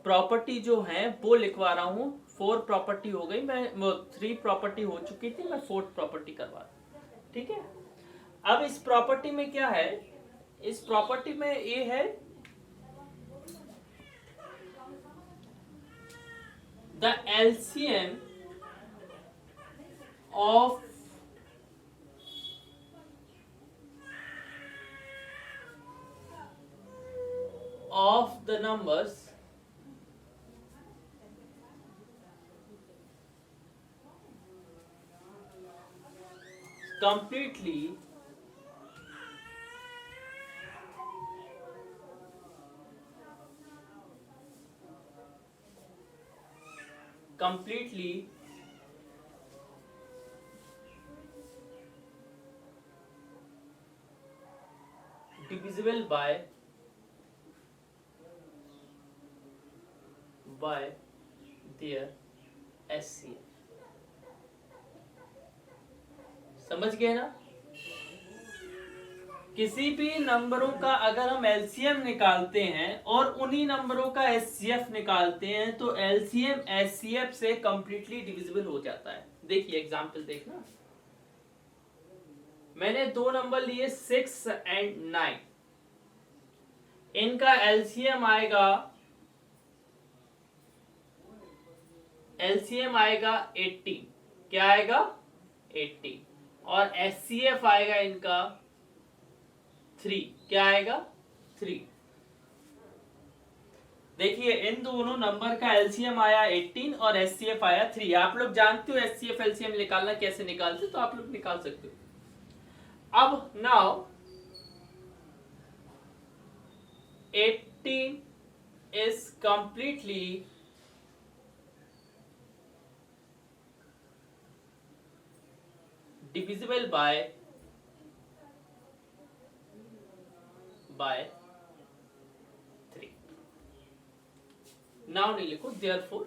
Property जो है वो लिखवा रहा हूँ। 4 प्रॉपर्टी हो गई, मैं 3 प्रॉपर्टी हो चुकी थी, मैं 4th प्रॉपर्टी करवा रहा हूँ। ठीक है, अब इस प्रॉपर्टी में क्या है, इस प्रॉपर्टी में ये है the LCM of the numbers completely divisible by their SCF। समझ गए ना? किसी भी नंबरों का अगर हम एलसीएम निकालते हैं और उन्हीं नंबरों का एचसीएफ निकालते हैं तो एलसीएम एचसीएफ से कंप्लीटली डिविजिबल हो जाता है। देखिए एग्जांपल देखना, मैंने 2 नंबर लिए 6 एंड 9, इनका एलसीएम आएगा 18। क्या आएगा? 18। और एचसीएफ आएगा इनका 3। क्या आएगा? 3। देखिए इन दोनों नंबर का एलसीएम आया 18 और एचसीएफ आया 3। आप लोग जानते हो एचसीएफ एलसीएम निकालना कैसे निकालते, तो आप लोग निकाल सकते हो। अब now 18 is completely divisible by 3। Now नहीं लिखो, therefore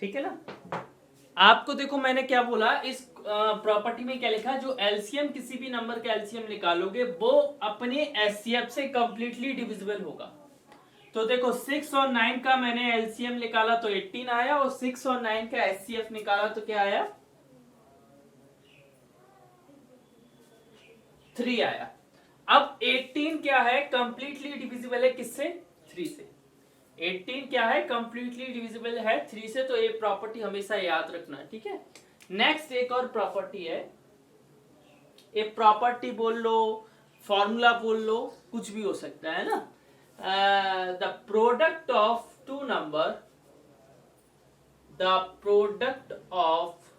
ठीक है ना? आपको देखो मैंने क्या बोला, इस प्रॉपर्टी में क्या लिखा, जो एलसीएम किसी भी नंबर का एलसीएम निकालोगे वो अपने एचसीएफ से कंप्लीटली डिविजिबल होगा। तो देखो 6 और 9 का मैंने एलसीएम निकाला तो 18 आया, और 6 और 9 का एचसीएफ निकाला तो क्या आया? 3 आया। अब 18 क्या है? कंप्लीटली डिविजिबल है किससे? 3 से। 18 क्या है? कंप्लीटली डिविजिबल है 3 से। तो ये प्रॉपर्टी हमेशा याद रखना है, ठीक है? नेक्स्ट एक और प्रॉपर्टी है, ये प्रॉपर्टी बोल लो, फॉर्मूला बोल लो, कुछ भी हो सकता है ना। The product of two number, the product of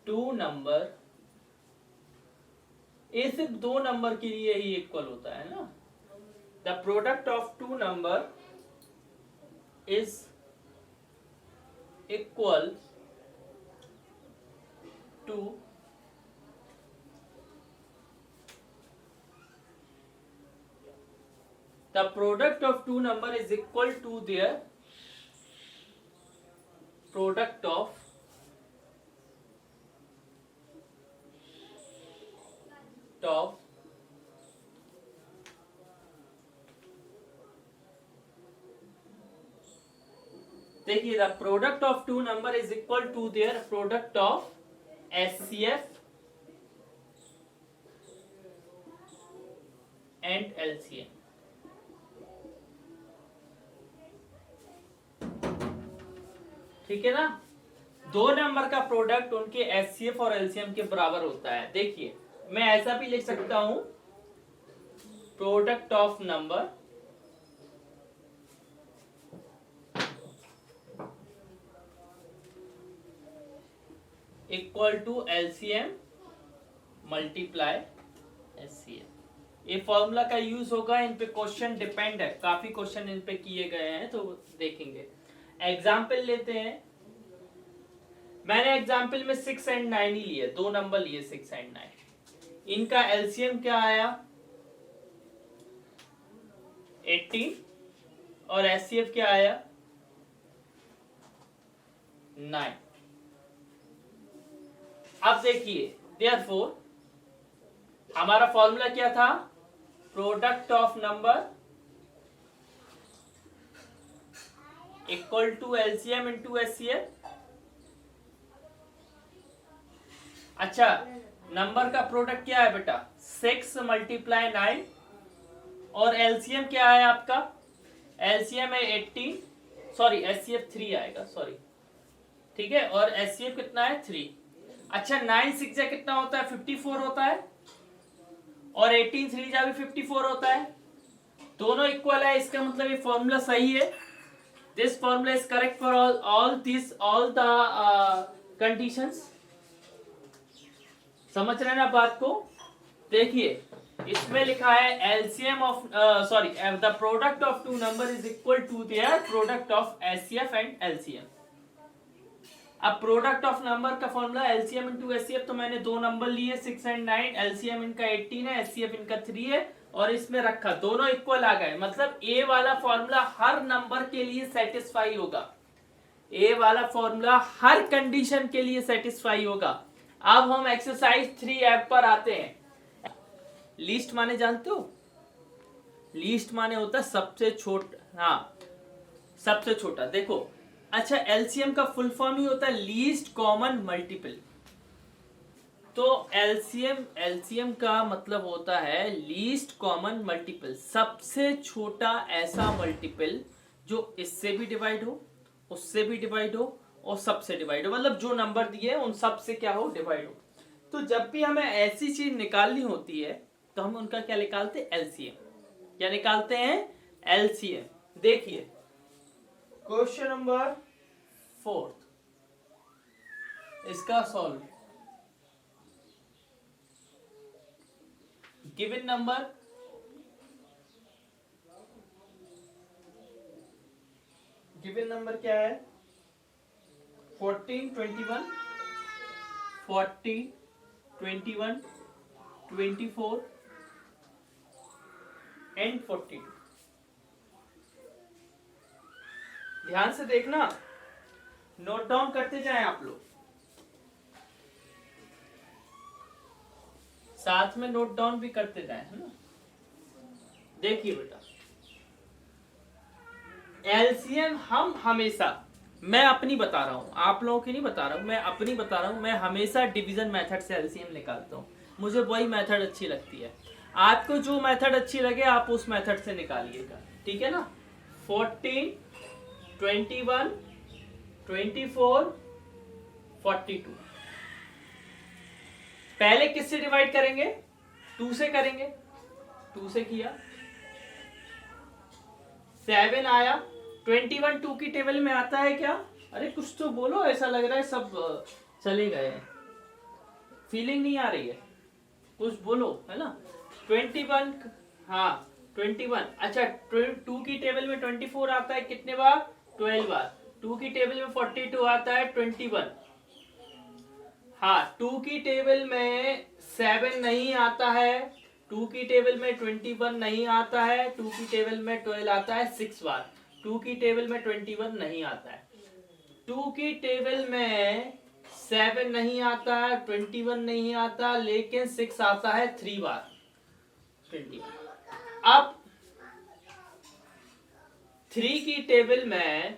two number, ये सिर्फ 2 नंबर के लिए ही इक्वल होता है ना। The product of two number is equal to the product of two number is equal to their product of देखिए the product of two number is equal to their product of HCF and LCM. ठीक है ना? 2 number का product उनके HCF और LCM के बराबर होता है। देखिए मैं ऐसा भी लिख सकता हूं, product of number equal to LCM multiply HCF. ये फॉर्मूला का यूज होगा, इन पे क्वेश्चन डिपेंड है, काफी क्वेश्चन इन पे किए गए हैं तो देखेंगे। एग्जाम्पल लेते हैं, मैंने एग्जाम्पल में 6 एंड 9 ही लिए, 2 नंबर लिए 6 एंड 9। इनका एलसीएम क्या आया? 18 और एचसीएफ क्या आया? 9। अब देखिए therefore हमारा फॉर्मूला क्या था? Product of number equal to LCM into HCF. अच्छा, नंबर का प्रोडक्ट क्या है बेटा? 6 मल्टीप्लाई 9, और एलसीएम क्या है आपका? एलसीएम है 18, सॉरी एचसीएफ 3 आएगा, सॉरी, ठीक है, और एचसीएफ कितना है? 3। अच्छा, 9 6 जा कितना होता है? 54 होता है, और 18 3 जा भी 54 होता है, दोनों इक्वल है, इसका मतलब ये फॉर्मूला सही है। This formula is correct for all the conditions. समझ रहे हैं ना बात को? देखिए, इसमें लिखा है LCM of sorry the product of two number is equal to their product of HCF and LCM. अब प्रोडक्ट ऑफ नंबर का फॉर्मूला एलसीएम इंटू एचसीएफ, तो मैंने दो नंबर लिए 6 एंड 9, एलसीएम इनका 18 है, एचसीएफ इनका 3 है, और इसमें रखा, दोनों इक्वल आ गए, मतलब ए वाला फॉर्मूला हर नंबर के लिए सेटिस्फाई होगा। ए वाला फॉर्मूला हर कंडीशन के लिए सेटिस्फाई होगा। अब हम एक्सरसाइज 3F पर आते हैं। लीस्ट माने जानते हो? लीस्ट माने होता है सबसे छोटा, हाँ सबसे छोटा। देखो, अच्छा, एलसीएम का फुल फॉर्म ही होता है लीस्ट कॉमन मल्टीपल। तो एलसीएम का मतलब होता है लीस्ट कॉमन मल्टीपल, सबसे छोटा ऐसा मल्टीपल जो इससे भी डिवाइड हो, उससे भी डिवाइड हो, और सबसे डिवाइड हो, मतलब जो नंबर दिए उन सब से क्या हो? डिवाइड हो। तो जब भी हमें ऐसी चीज निकालनी होती है तो हम उनका क्या निकालते हैं? एलसीएम। क्या निकालते हैं? एलसीएम। देखिए, क्वेश्चन नंबर 4, इसका सॉल्व। गिवन नंबर क्या है? 14 21 40 21 24 एंड 42। ध्यान से देखना, नोट डाउन करते जाएं आप लोग, साथ में नोट डाउन भी करते जाएं, है ना? देखिए बेटा, एलसीएम हम हमेशा, मैं अपनी बता रहा हूं, आप लोगों की नहीं बता रहा हूं, मैं अपनी बता रहा हूं, मैं हमेशा डिवीजन मेथड से एलसीएम निकालता हूं। मुझे वही मेथड अच्छी लगती है। आपको जो मेथड अच्छी लगे आप उस मेथड से निकालिएगा, ठीक है ना? 14 21 24 42। पहले किससे डिवाइड करेंगे? 2 से करेंगे। 2 से किया, 7 आया। 21 2 की टेबल में आता है क्या? अरे कुछ तो बोलो, ऐसा लग रहा है सब चले गए, फीलिंग नहीं आ रही है, कुछ बोलो, है ना? 21, हाँ 21। अच्छा, 2 की टेबल में 24 आता है कितने बार? 12 बार। 2 की टेबल में 42 आता है 21। हाँ, 2 की टेबल में 7 नहीं आता है, 2 की टेबल में 21 नहीं आता है, 2 की टेबल में 12 आता है 6 बार। 2 की टेबल में 21 नहीं आता है, 2 की टेबल में 7 नहीं आता है, 21 नहीं आता, लेकिन 6 आता है 3 बार, 21। अब 3 की टेबल में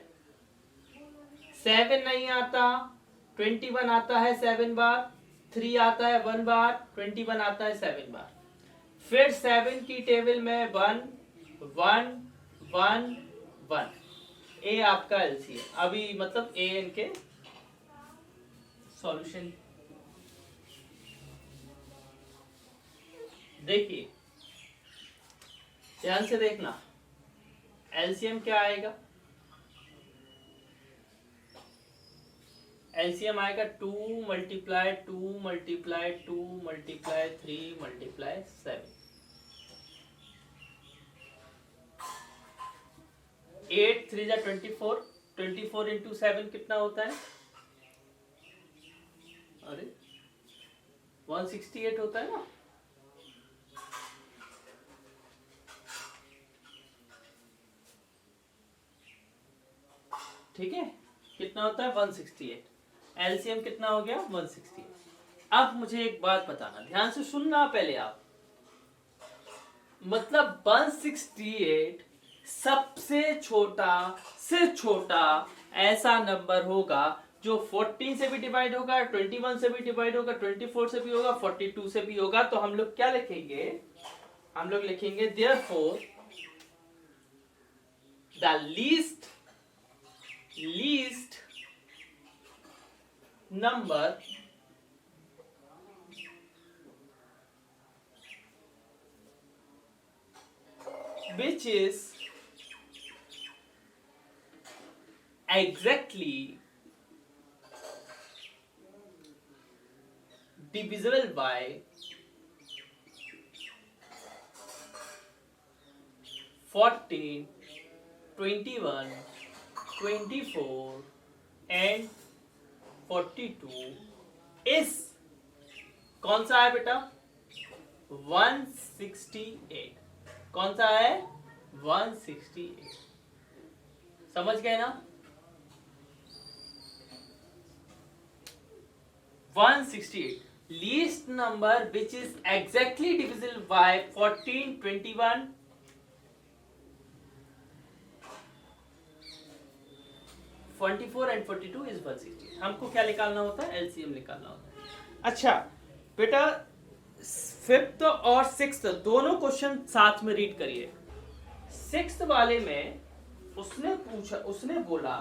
7 नहीं आता, 21 आता है 7 बार, 3 आता है 1 बार, 21 आता है 7 बार। फिर 7 की टेबल में 1 1 1 1। ए आपका एलसीएम। अभी मतलब ए इनके सॉल्यूशन देखिए, ध्यान से देखना, एलसीएम क्या आएगा? एलसीएम आएगा 2 मल्टीप्लाई 2 मल्टीप्लाई 2 मल्टीप्लाई 3 मल्टीप्लाई 7। 8 3 जा 24, 24 इंटू 7 कितना होता है? अरे 168 होता है ना? ठीक है, कितना होता है? 168। एलसीएम कितना हो गया? 168। अब मुझे एक बात बताना, ध्यान से सुनना पहले आप, मतलब 168 सबसे छोटा से छोटा ऐसा नंबर होगा जो 14 से भी डिवाइड होगा, 21 से भी डिवाइड होगा, 24 से भी होगा, 42 से भी होगा। तो हम लोग क्या लिखेंगे, हम लोग लिखेंगे therefore the least number which is exactly divisible by 14, 21, 24 and 42 इस कौन सा है बेटा 168। कौन सा है 168। समझ गए ना 168 least number which is exactly divisible by 14, 21, 44 and 42 is 168। हमको क्या निकालना होता है एलसीएम निकालना होता है। अच्छा बेटा फिफ्थ और सिक्स्थ दोनों क्वेश्चन साथ में रीड करिए। सिक्स्थ वाले में उसने बोला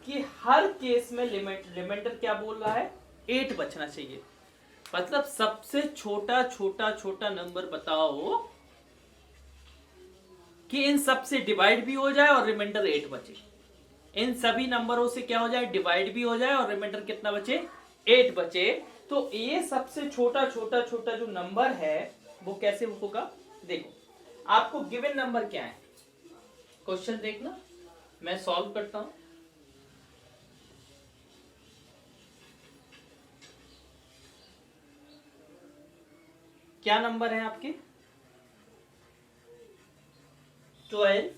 कि हर केस में रिमाइंडर क्या बोल रहा है 8 बचना चाहिए। मतलब सबसे छोटा छोटा छोटा नंबर बताओ कि इन सब से डिवाइड भी हो जाए और रिमाइंडर 8 बचे। इन सभी नंबरों से क्या हो जाए डिवाइड भी हो जाए और रिमाइंडर कितना बचे 8 बचे। तो ये सबसे छोटा छोटा छोटा जो नंबर है वो कैसे होगा। देखो आपको गिवन नंबर क्या है क्वेश्चन देखना मैं सॉल्व करता हूं। क्या नंबर है आपके 12,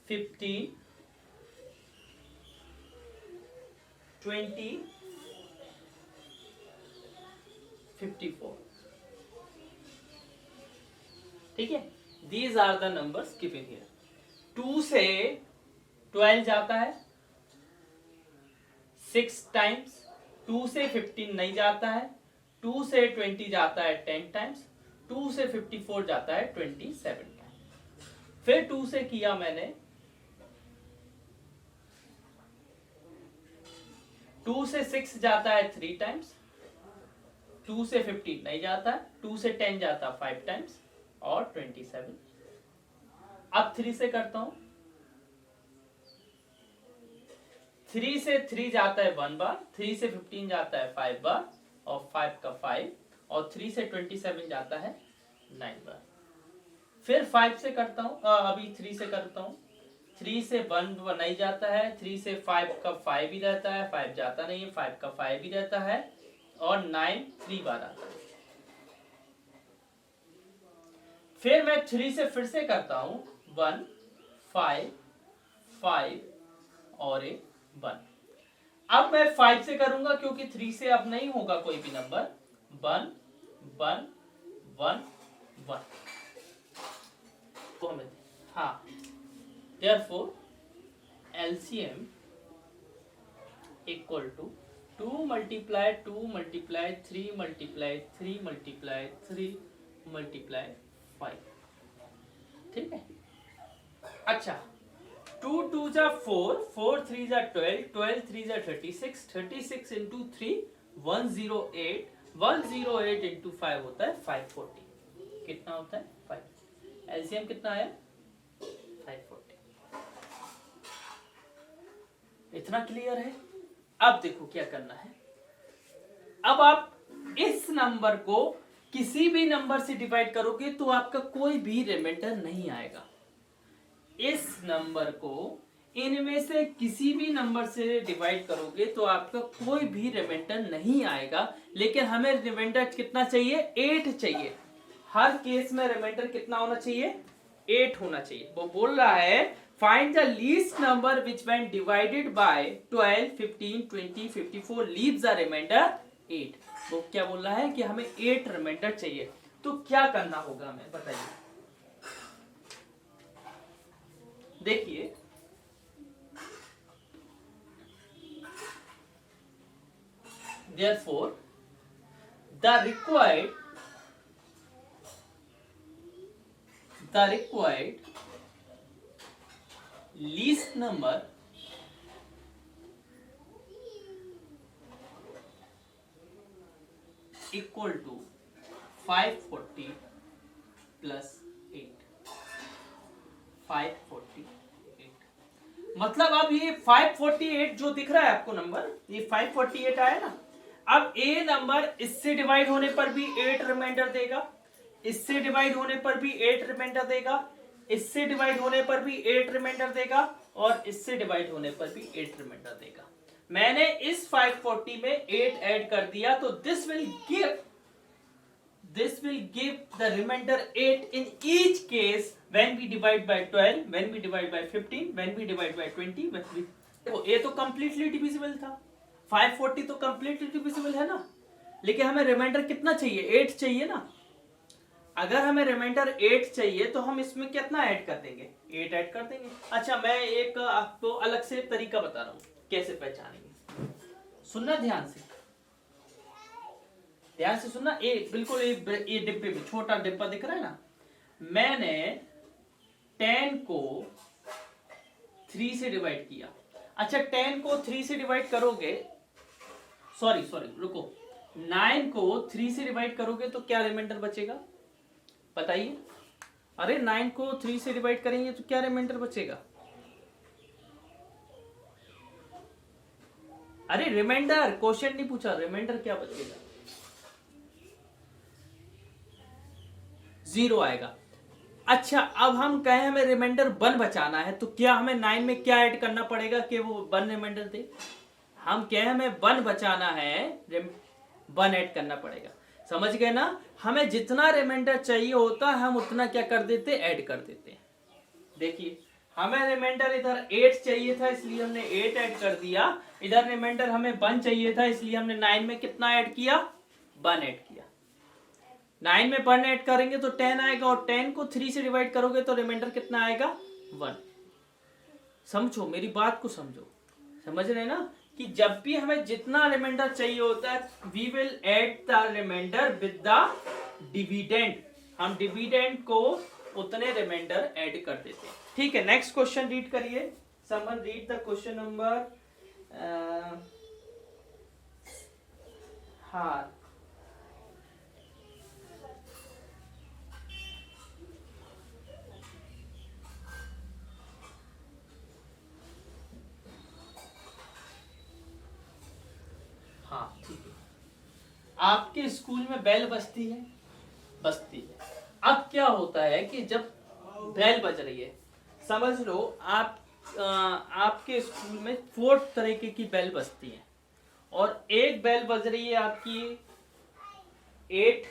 15, 20, 54। ठीक है these are the numbers given here. 2 से 12 जाता है 6 टाइम्स, 2 से 15 नहीं जाता है, 2 से 20 जाता है 10 टाइम्स, 2 से 54 जाता है 27 टाइम्स। फिर 2 से किया मैंने 2 से 6 जाता है 3 टाइम्स, 2 से 15 नहीं जाता है, 2 से 10 जाता है 5 टाइम्स और 27। अब 3 से करता हूं 3 से 3 जाता है 1 बार, 3 से 15 जाता है 5 बार और 5 का 5 और 3 से 27 जाता है 9 बार। फिर 5 से करता हूं अभी 3 से करता हूं 3 से 1 नहीं जाता है, 3 से 5 का 5 ही रहता है, 5 जाता नहीं है, 5 का 5 ही रहता है और 9 3 बार आता है। फिर मैं 3 से फिर से करता हूं 1 5 5 और 1। अब मैं 5 से करूंगा क्योंकि 3 से अब नहीं होगा कोई भी नंबर 1 1 1 1। हाँ therefore LCM equal to 2 multiply 2 multiply 3 multiply 3 multiply 3 multiply 5। ठीक है अच्छा 2 2 जा 4 4 3 जा 12 12 3 जा 36 36 into 3 108 108 into 5 होता है 540। कितना होता है 5। एलसीएम कितना है 540। इतना क्लियर है। अब देखो क्या करना है। अब आप इस नंबर को किसी भी नंबर से डिवाइड करोगे तो आपका कोई भी रिमाइंडर नहीं आएगा। इस नंबर को इनमें से किसी भी नंबर से डिवाइड करोगे तो आपका कोई भी रिमाइंडर नहीं आएगा। लेकिन हमें रिमाइंडर कितना चाहिए 8 चाहिए। हर केस में रिमाइंडर कितना होना चाहिए 8 होना चाहिए। वो बोल रहा है find the least number which when divided by 12 15 20 54 leaves the remainder 8। वो क्या बोल रहा है कि हमें 8 रिमाइंडर चाहिए। तो क्या करना होगा हमें बताइए। देखिए therefore the required least number equal to 540 plus 8। 548 मतलब अब ये 548 जो दिख रहा है आपको नंबर, ये 548 आया ना। अब ए नंबर इससे डिवाइड होने पर भी 8 रिमाइंडर देगा, इससे डिवाइड होने पर भी 8 रिमाइंडर देगा, इससे डिवाइड होने पर भी 8 रिमाइंडर देगा, और इससे डिवाइड होने पर भी 8 रिमाइंडर देगा। मैंने इस 540 में 8 ऐड कर दिया, तो this will give the remainder 8 in each case when we divide by 12, when we divide by 15, when we divide by 20, तो ये तो completely divisible था, 540 तो completely divisible है ना, लेकिन हमें रिमाइंडर कितना चाहिए, 8 चाहिए ना। अगर हमें रिमाइंडर 8 चाहिए तो हम इसमें कितना ऐड कर देंगे, 8 ऐड कर देंगे। अच्छा मैं एक आपको अलग से तरीका बता रहा हूँ कैसे पहचानेंगे, सुनना ध्यान से, ध्यान से सुनना। बिल्कुल ये डिब्बे में छोटा डिब्बा दिख रहा है ना, मैंने 10 को 3 से डिवाइड किया। अच्छा 10 को 3 से डिवाइड करोगे, सॉरी रुको, 9 को 3 से डिवाइड करोगे तो क्या रिमाइंडर बचेगा बताइए। अरे 9 को 3 से डिवाइड करेंगे तो क्या रिमाइंडर बचेगा, अरे रिमाइंडर, क्वेश्चन नहीं पूछा, रिमाइंडर क्या बचेगा, 0 आएगा। अच्छा अब हम कहें हमें रिमाइंडर 1 बचाना है, तो क्या हमें 9 में क्या ऐड करना पड़ेगा कि वो 1 रिमाइंडर दे। हम कहें हमें 1 बचाना है, 1 ऐड करना पड़ेगा, समझ गए ना। हमें जितना रिमाइंडर चाहिए होता है हम उतना क्या कर देते, ऐड कर देते। देखिए हमें रिमाइंडर इधर 8 चाहिए था इसलिए हमने 8 ऐड कर दिया, इधर रिमाइंडर हमें 1 चाहिए था इसलिए हमने 9 में कितना ऐड किया, 1 ऐड किया। 9 में 1 ऐड करेंगे तो 10 आएगा, और 10 को 3 से डिवाइड करोगे तो रिमाइंडर कितना आएगा, 1। समझो मेरी बात को, समझ रहे ना कि जब भी हमें जितना रिमाइंडर चाहिए होता है we will add the remainder with the dividend, हम डिविडेंड को उतने रिमाइंडर ऐड कर देते हैं। ठीक है नेक्स्ट क्वेश्चन रीड करिए, someone read the question number हाँ ठीक है। आपके स्कूल में बेल बजती है, अब क्या होता है कि जब बेल बज रही है, समझ लो आप आपके स्कूल में 4 तरीके की बेल बजती है, और एक बेल बज रही है आपकी 8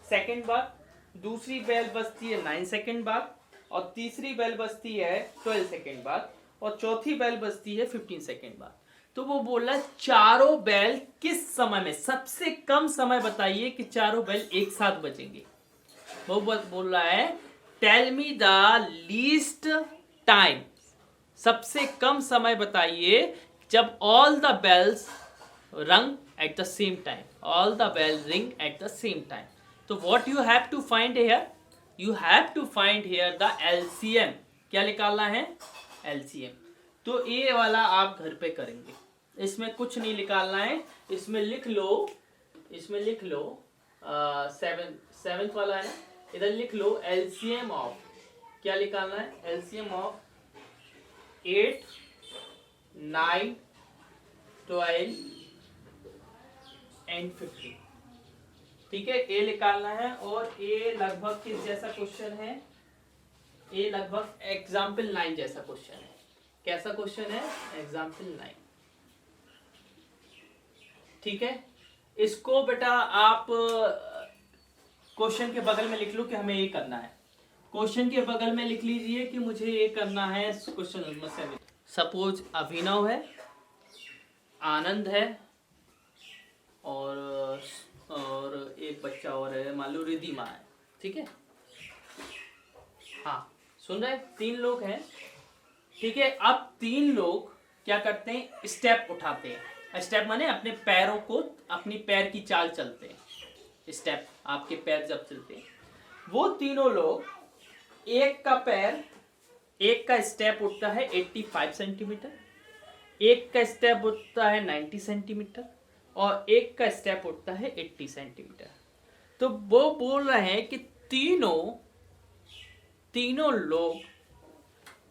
सेकंड बाद, दूसरी बेल बजती है 9 सेकंड बाद, और तीसरी बेल बजती है 12 सेकंड बाद, और चौथी बेल बजती है 15 सेकंड बाद। तो वो बोल रहा है चारों बेल किस समय में, सबसे कम समय बताइए कि चारों बेल एक साथ बजेंगे। वो बोल रहा है tell me the least time, सबसे कम समय बताइए जब all the bells rang at the same time, all the bells ring at the same time. तो what you have to find here, you have to find here the LCM. क्या निकालना है, LCM. तो ये वाला आप घर पे करेंगे, इसमें कुछ नहीं निकालना है, इसमें लिख लो 7th वाला है ना, इधर लिख लो एलसीएम ऑफ, क्या निकालना है, एलसीएम ऑफ 8, 9, 12 एंड 15। ठीक है ए निकालना है, और ए लगभग किस जैसा क्वेश्चन है, ए लगभग एग्जाम्पल 9 जैसा क्वेश्चन है। कैसा क्वेश्चन है, एग्जाम्पल 9। ठीक है इसको बेटा आप क्वेश्चन के बगल में लिख लो कि हमें ये करना है, क्वेश्चन के बगल में लिख लीजिए कि मुझे ये करना है क्वेश्चन नंबर 7। सपोज अभिनव है, आनंद है, और एक बच्चा और है, मान लो रिधिमा है। ठीक है, हाँ सुन रहे, 3 लोग हैं, ठीक है। अब 3 लोग क्या करते हैं, स्टेप उठाते हैं। स्टेप माने अपने पैरों को, अपनी पैर की चाल चलते हैं। स्टेप, आपके पैर जब चलते हैं, वो तीनों लोग एक का पैर, एक का स्टेप उठता है 85 सेंटीमीटर, एक का स्टेप उठता है 90 सेंटीमीटर, और एक का स्टेप उठता है 80 सेंटीमीटर। तो वो बोल रहे हैं कि तीनों लोग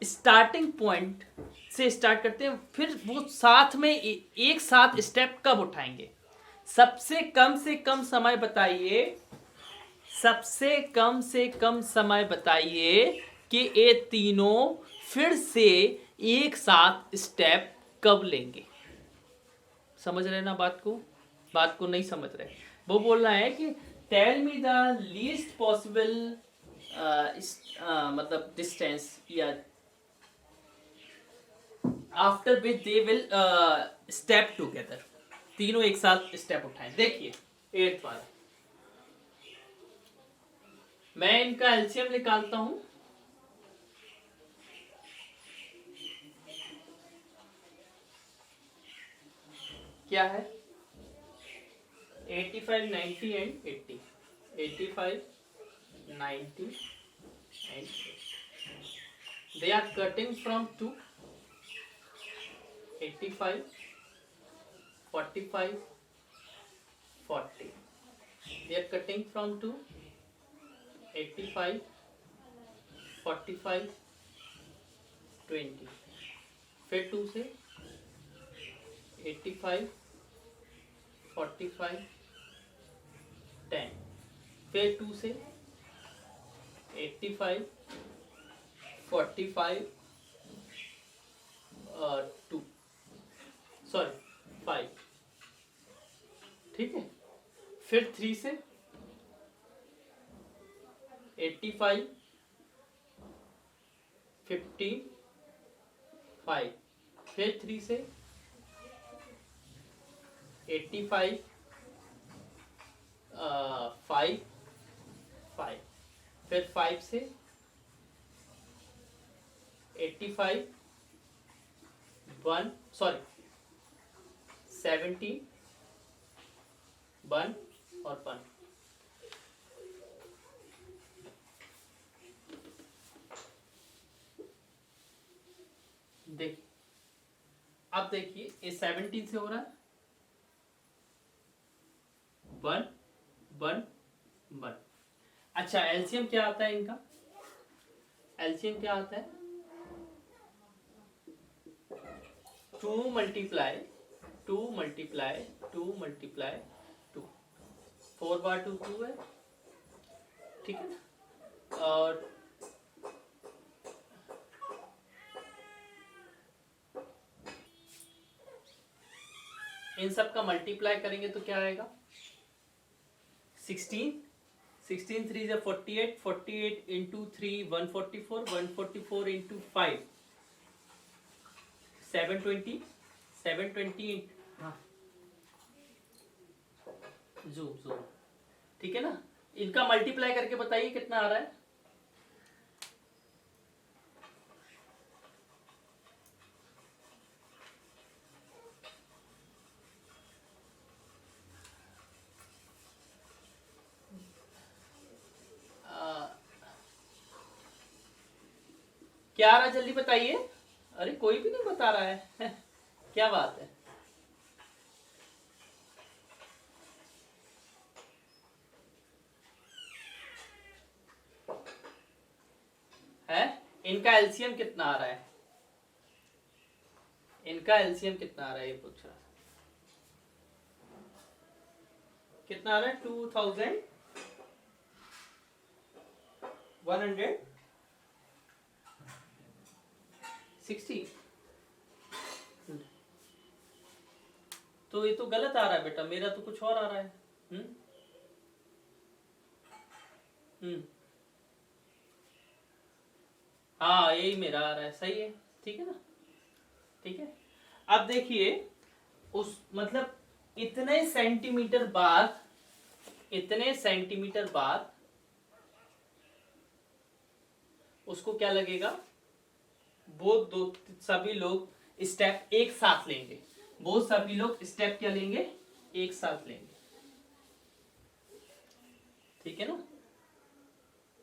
स्टार्टिंग पॉइंट से स्टार्ट करते हैं, फिर वो साथ में एक साथ स्टेप कब उठाएंगे। सबसे कम से कम समय बताइए, सबसे कम से कम समय बताइए कि ये तीनों फिर से एक साथ स्टेप कब लेंगे। समझ रहे ना बात को, बात को नहीं समझ रहे। वो बोल रहा है कि tell me the least possible मतलब डिस्टेंस या after which they will step together, तीनों एक साथ स्टेप उठाएं। देखिए 8th वाला, मैं इनका एलसीएम निकालता हूं। क्या है, 85, 90 and 80, 85, 90 and 80. They are cutting from 2, 85, 45, 40. They are cutting from 2, 85, 45, 20. फिर 2 से 85, 45, 10. फिर 2 से 85, 45, 2, सॉरी 5, ठीक है। फिर 3 से 85, 15, 5. फिर 3 से 85, 5, 5. फिर 5 से 85, 1, सॉरी 17, 1 और 1। देखिए, अब देखिए ये 17 से हो रहा है 1, 1, 1। अच्छा, एलसीएम क्या आता है इनका, एलसीएम क्या आता है, 2 मल्टीप्लाई 2 मल्टीप्लाई 2 मल्टीप्लाई 2, 4 बार 2 2 है, ठीक है ना। और इन सब का मल्टीप्लाई करेंगे तो क्या आएगा, 16, 16 3 से 48, 48 इंटू 3 144, 144 इंटू 5 720, 720, हाँ जूम जूम, ठीक है ना। इनका मल्टीप्लाई करके बताइए कितना आ रहा है, क्या आ रहा है जल्दी बताइए। अरे कोई भी नहीं बता रहा है क्या बात है। इनका एलसीएम कितना आ रहा है, इनका एलसीएम कितना आ रहा है ये पूछ रहा, कितना आ रहा है, 2160। तो ये तो गलत आ रहा है बेटा, मेरा तो कुछ और आ रहा है। हम्म हम्म हाँ यही मेरा आ रहा है, सही है, ठीक है ना, ठीक है। अब देखिए उस मतलब इतने सेंटीमीटर बाद उसको क्या लगेगा, वो दो सभी लोग स्टेप एक साथ लेंगे, वो सभी लोग स्टेप क्या लेंगे, एक साथ लेंगे, ठीक है ना।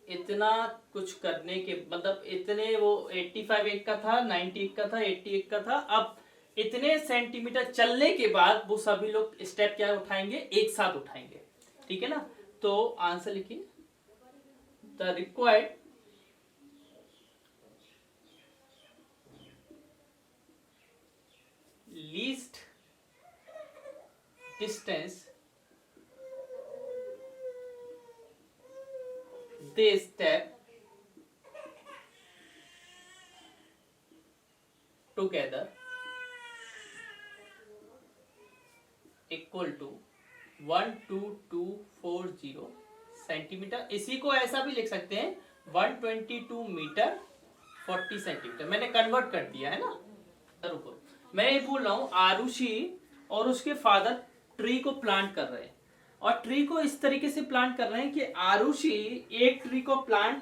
इतना कुछ करने के मतलब इतने वो 85 एक का था, 90 एक का था, 80 एक का था, अब इतने सेंटीमीटर चलने के बाद वो सभी लोग स्टेप क्या उठाएंगे, एक साथ उठाएंगे, ठीक है ना। तो आंसर लिखिए, the required least distance they step together equal to 12240 centimetre. इसी को ऐसा भी लिख सकते हैं 122 मीटर 40 सेंटीमीटर, मैंने कन्वर्ट कर दिया है ना। रुको, मैं ये बोल रहा हूं आरुषि और उसके फादर ट्री को प्लांट कर रहे हैं, और ट्री को इस तरीके से प्लांट कर रहे हैं कि आरुषि एक ट्री को प्लांट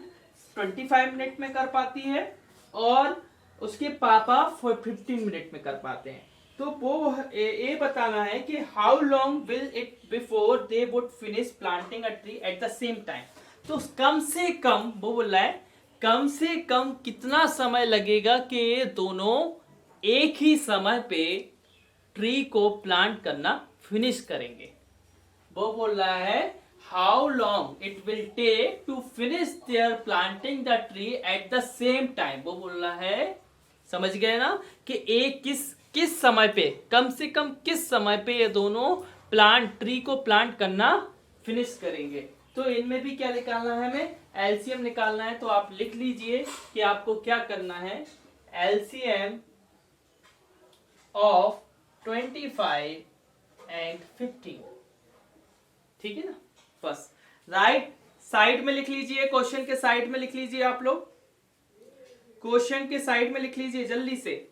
25 मिनट में कर पाती है और उसके पापा 15 मिनट में कर पाते हैं। तो वो ये बताना है कि how long will it before they would finish planting a tree at the same time. तो कम से कम वो बोल रहा है कम से कम कितना समय लगेगा कि ये दोनों एक ही समय पे ट्री को प्लांट करना फिनिश करेंगे। वो बोल रहा है how long it will take to finish their planting the tree at the same time. वो बोल रहा है, समझ गए ना, कि एक किस समय पे, कम से कम किस समय पे ये दोनों ट्री को प्लांट करना फिनिश करेंगे। तो इनमें भी क्या निकालना है, हमें एलसीएम निकालना है। तो आप लिख लीजिए कि आपको क्या करना है, एलसीएम ऑफ 25 एंड 15, ठीक है ना। बस राइट साइड में लिख लीजिए, क्वेश्चन के साइड में लिख लीजिए, आप लोग क्वेश्चन के साइड में लिख लीजिए जल्दी से।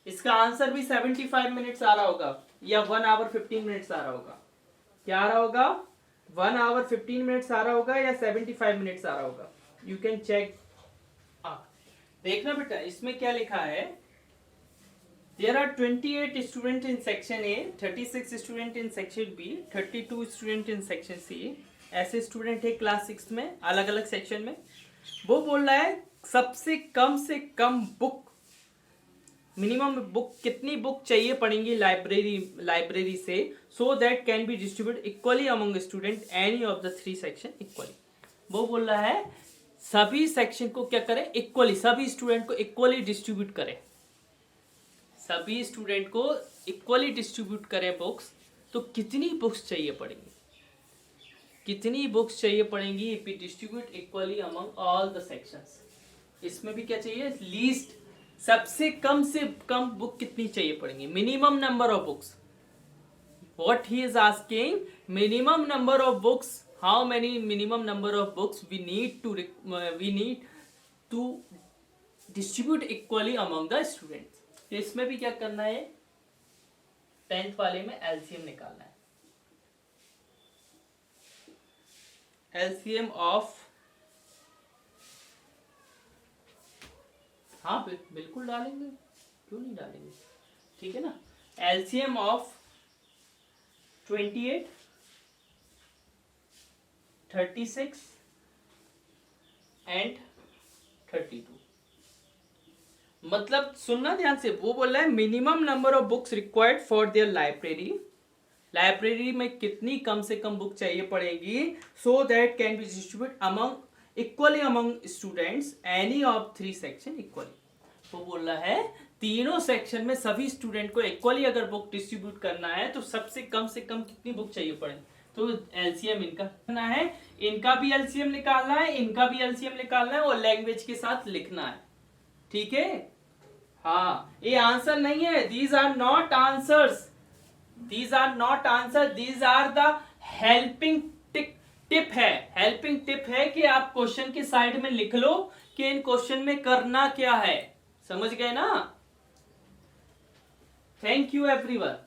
इसका आंसर भी 75 मिनट्स आ रहा होगा या 1 आवर 15 मिनट्स आ रहा होगा। क्या आ रहा होगा, 1 आवर 15 मिनट्स आ रहा होगा या 75 मिनट्स आ रहा होगा, यू कैन चेक। देखना बेटा इसमें क्या लिखा है, There are 28 students in section A, 36 students in section B, 32 students in section C। ऐसे स्टूडेंट है क्लास 6 में, अलग अलग सेक्शन में। वो बोल रहा है सबसे कम से कम बुक, मिनिमम बुक, कितनी बुक चाहिए पड़ेंगी लाइब्रेरी से, so that can be distribute equally among student any of the 3 section equally. वो बोल रहा है सभी सेक्शन को क्या करें, इक्वली, सभी स्टूडेंट को इक्वली डिस्ट्रीब्यूट करें, सभी स्टूडेंट को इक्वली डिस्ट्रीब्यूट करें बुक्स। तो कितनी बुक्स चाहिए पड़ेंगी, कितनी बुक्स चाहिए पड़ेंगी if we distribute equally among all the sections. इसमें भी क्या चाहिए, लीस्ट, सबसे कम से कम बुक कितनी चाहिए पड़ेंगी, minimum number of books. What he is asking, minimum number of books, how many minimum number of books we need to distribute equally among the students. तो इसमें भी क्या करना है, 10th वाले में एलसीएम निकालना है। एलसीएम ऑफ, हाँ बिल्कुल डालेंगे, क्यों नहीं डालेंगे, ठीक है ना। LCM of 28, 36 and 32। मतलब सुनना ध्यान से, वो बोल रहा है minimum number of books required for their library, library में कितनी कम से कम बुक चाहिए पड़ेगी, so that can be distribute among equally among students any of 3 section equally. वो बोल रहा है तीनों सेक्शन में सभी स्टूडेंट को इक्वली अगर बुक डिस्ट्रीब्यूट करना है तो सबसे कम से कम कितनी बुक चाहिए पड़ेगी। तो एलसीएम इनका करना है, इनका भी एलसीएम निकालना है, इनका भी एलसीएम निकालना है और लैंग्वेज के साथ लिखना है, ठीक है। हाँ, ये आंसर नहीं है, these are not answers, these are not answer, these are the helping tip है, हेल्पिंग टिप है कि आप क्वेश्चन के साइड में लिख लो कि इन क्वेश्चन में करना क्या है, समझ गए ना। Thank you everyone.